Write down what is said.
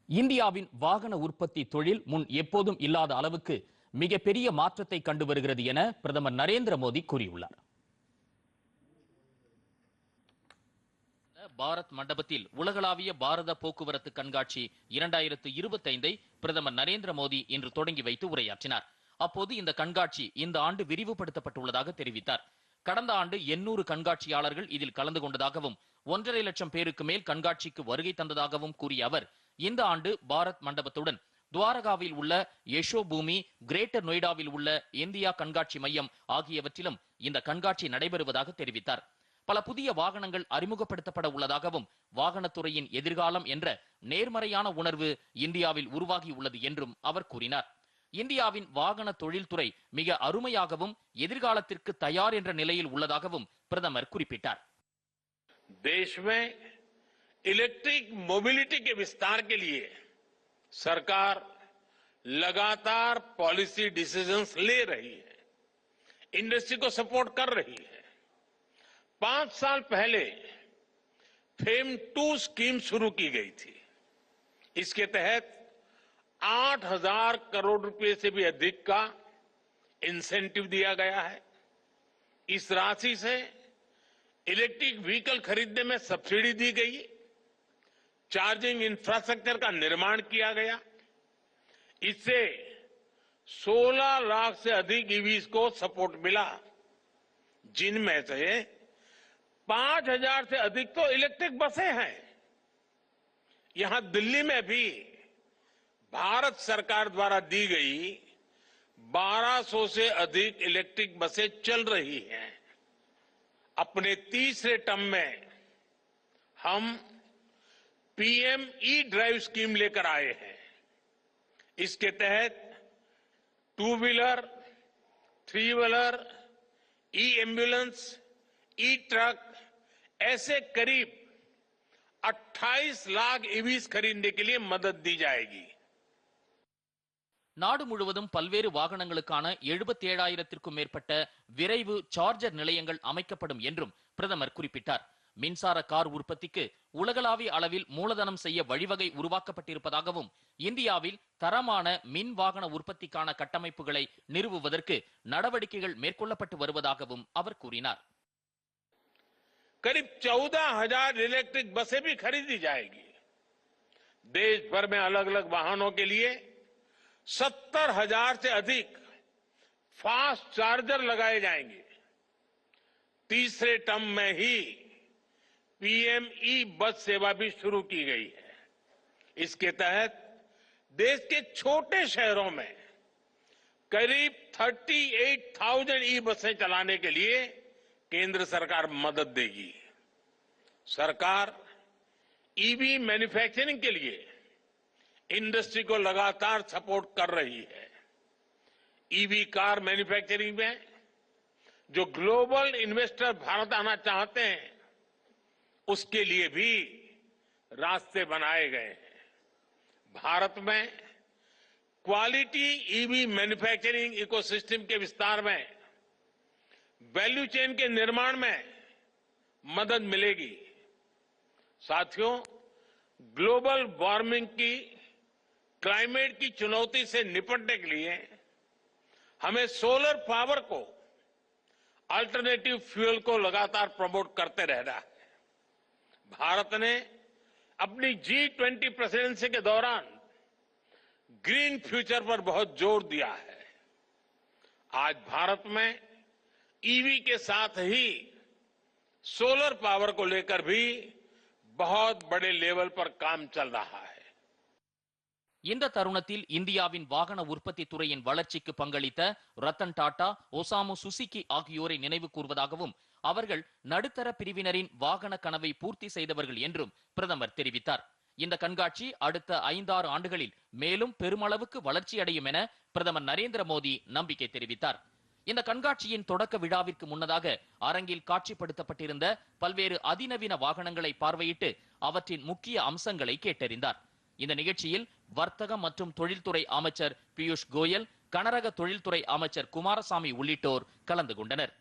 இந்தியாவின் வாகன உற்பத்தி தொழில் முன் எப்போதும் இல்லாத அளவுக்கு மிகப்பெரிய மாற்றத்தை கண்டு வருகிறது என பிரதமர் நரேந்திர மோடி கூறியுள்ளார். பாரத் மண்டபத்தில் உலகளாவிய பாரத போக்குவரத்து கண்காட்சி 2025 பிரதமர் நரேந்திர மோடி இன்று தொடங்கி வைத்து உரையாற்றினார். அப்போது இந்த கண்காட்சி இந்த ஆண்டு விரிவுபடுத்தப்பட்டுள்ளதாக தெரிவித்தார். கடந்த ஆண்டு 800 கண்காட்சியாளர்கள் இதில் கலந்து கொண்டதாகவும் 1.5 லட்சம் பேருக்கு மேல் கண்காட்சிக்கு வருகை தந்ததாகவும் கூறிய அவர், இந்த ஆண்டு பாரத் மண்டபத்துடன் துவாரகாவில் உள்ள யசோ பூமி, கிரேட்டர் நொய்டாவில் உள்ள இந்தியா கண்காட்சி மையம் ஆகியவற்றிலும் இந்த கண்காட்சி நடைபெறுவதாக தெரிவித்தார். பல புதிய வாகனங்கள் அறிமுகப்படுத்தப்பட உள்ளதாகவும் வாகனத்துறையின் எதிர்காலம் என்ற நேர்மறையான உணர்வு இந்தியாவில் உருவாகி உள்ளது என்றும் அவர் கூறினார். இந்தியாவின் வாகன தொழில்துறை மிக அருமையாகவும் எதிர்காலத்திற்கு தயார் என்ற நிலையில் உள்ளதாகவும் பிரதமர் குறிப்பிட்டார். देश में इलेक्ट्रिक मोबिलिटी के विस्तार के लिए सरकार लगातार पॉलिसी डिसीजंस ले रही है, इंडस्ट्री को सपोर्ट कर रही है. 5 साल पहले फेम 2 स्कीम शुरू की गई थी. इसके तहत 8,000 करोड़ रुपए से भी अधिक का इंसेंटिव दिया गया है. इस राशि से इलेक्ट्रिक व्हीकल खरीदने में सब्सिडी दी गई, चार्जिंग इंफ्रास्ट्रक्चर का निर्माण किया गया. इससे 16 लाख से अधिक ईवीज को सपोर्ट मिला, जिनमें से 5,000 से अधिक तो इलेक्ट्रिक बसें हैं. यहां दिल्ली में भी भारत सरकार द्वारा दी गई 1200 से अधिक इलेक्ट्रिक बसें चल रही हैं. अपने तीसरे टर्म में हम पीएम ई ड्राइव स्कीम लेकर आए हैं. इसके तहत 2 व्हीलर, 3 व्हीलर, ई एम्बुलेंस, ई ट्रक ऐसे करीब 28 लाख ईवीज खरीदने के लिए मदद दी जाएगी. நாடு முழுவதும் பல்வேறு வாகனங்களுக்கான 77,000க்கும் மேற்பட்ட விரைவு சார்ஜர் நிலையங்கள் அமைக்கப்படும் என்றும் பிரதமர் குறிப்பிட்டார். மின்சார கார் உற்பத்திக்கு உலகளாவிய அளவில் மூலதனம் செய்ய வழிவகை உருவாக்கப்பட்டிருப்பதாகவும் இந்தியாவில் தரமான மின் வாகன உற்பத்திக்கான கட்டமைப்புகளை நிறுவுவதற்கு நடவடிக்கைகள் மேற்கொள்ளப்பட்டு வருவதாகவும் அவர் கூறினார். करीब 14,000 इलेक्ट्रिक बसें भी खरीदी जाएगी. देश भर में अलग अलग वाहनों के लिए 70,000 से अधिक फास्ट चार्जर लगाए जाएंगे. तीसरे टर्म में ही पीएम ई बस सेवा भी शुरू की गई है. इसके तहत देश के छोटे शहरों में करीब 38,000 ई बसें चलाने के लिए केंद्र सरकार मदद देगी. सरकार ईवी मैन्युफैक्चरिंग के लिए इंडस्ट्री को लगातार सपोर्ट कर रही है. ईवी कार मैन्युफैक्चरिंग में जो ग्लोबल इन्वेस्टर भारत आना चाहते हैं, उसके लिए भी रास्ते बनाए गए हैं. भारत में क्वालिटी ईवी मैन्युफैक्चरिंग इकोसिस्टम के विस्तार में, वैल्यू चेन के निर्माण में मदद मिलेगी. साथियों, ग्लोबल वार्मिंग की, क्लाइमेट की चुनौती से निपटने के लिए हमें सोलर पावर को, अल्टरनेटिव फ्यूल को लगातार प्रमोट करते रहना है. भारत ने अपनी G20 प्रेसिडेंसी के दौरान ग्रीन फ्यूचर पर बहुत जोर दिया है. आज भारत में ईवी के साथ ही सोलर पावर को लेकर भी बहुत बड़े लेवल पर काम चल रहा है. இந்த தருணத்தில் இந்தியாவின் வாகன உற்பத்தி துறையின் வளர்ச்சிக்கு பங்களித்த ரத்தன் டாடா, ஒசாமு சுசுகி ஆகியோரை நினைவு கூர்வதாகவும் அவர்கள் நடுத்தர பிரிவினரின் வாகன கனவை பூர்த்தி செய்தவர்கள் என்றும் பிரதமர் தெரிவித்தார். இந்த கண்காட்சி அடுத்த 5-6 ஆண்டுகளில் மேலும் பெருமளவுக்கு வளர்ச்சி அடையும் என பிரதமர் நரேந்திர மோடி நம்பிக்கை தெரிவித்தார். இந்த கண்காட்சியின் தொடக்க விழாவிற்கு முன்னதாக அரங்கில் காட்சிப்படுத்தப்பட்டிருந்த பல்வேறு அதிநவீன வாகனங்களை பார்வையிட்டு அவற்றின் முக்கிய அம்சங்களை கேட்டறிந்தார். இந்த நிகழ்ச்சியில் வர்த்தகம் மற்றும் தொழில்துறை அமைச்சர் பியூஷ் கோயல், கனரக தொழில்துறை அமைச்சர் குமாரசாமி உள்ளிட்டோர் கலந்து கொண்டனர்.